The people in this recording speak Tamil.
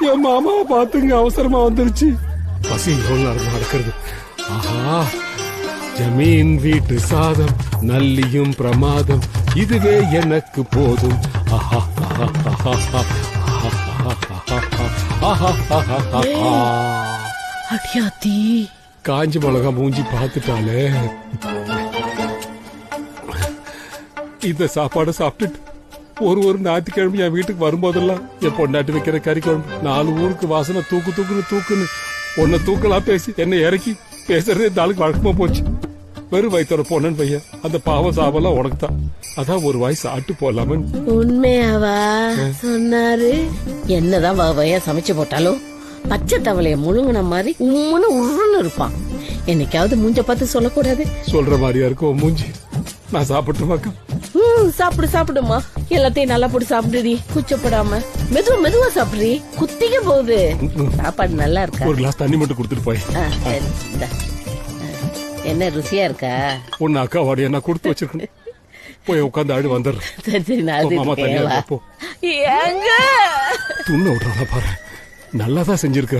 என் மாமாவை பார்த்துங்க அவசரமா வந்துருச்சு. பசி எவ்வளவு நடக்கிறது. ஆஹா, ஜமீன் வீட்டு சாதம் நல்லியும் பிரமாதம், இதுவே எனக்கு போதும். ஆஹா அடியாத்தி, காஞ்சி மிளகா மூஞ்சி பார்த்துட்டாலே. இந்த சாப்பாடு சாப்பிட்டுட்டு ஒரு ஞாயிற்றுக்கிழமை என் வீட்டுக்கு வரும்போதெல்லாம் என் பொண்டாட்டி வைக்கிற கறி குழம்பு 4 ஊருக்கு வாசனை தூக்குன்னு உன்னை தூக்கலாம் பேசி என்னை இறக்கி பேசுறதே நாளுக்கு வழக்கமா போச்சு. வெறும் வயிற்றோட பொண்ணன் பையன், அந்த பாவம் சாபெல்லாம் உனக்கு தான். அதான் ஒரு வாய் சாப்பிட்டு போலாம. உண்மையாவா சொன்னாரு? என்னதான் வகையா சமைச்சு போட்டாலும் பச்சை தவளைய முழுங்கின மாதிரி உருன்னு இருப்பான். என்னைக்காவது மூஞ்ச பார்த்து சொல்லக்கூடாது. சொல்ற மாதிரியா இருக்கும் மூஞ்சி. நான் சாப்பிட்டுமாக்கா? சாப்பிடுமா, எல்லாத்தையும் நல்லா போட்டு சாப்பிடுடி, கூச்சப்படாம. மெதுவா சாப்பிடுறி, குத்திக்க போகுது. சாப்பாடு நல்லா இருக்கா? ஒரு கிளாஸ் தண்ணி மட்டும் கொடுத்துட்டு போய். என்ன ருசியா இருக்கா? ஒன்னு அக்கா வாடி என்ன கொடுத்து வச்சிருக்கணும். போய் உட்காந்து ஆடு வந்துடுறேன். சரி, மாமா தனியா போ. ஏங்க துண்ண விட்றானா பாரு, நல்லாதான் செஞ்சிருக்க.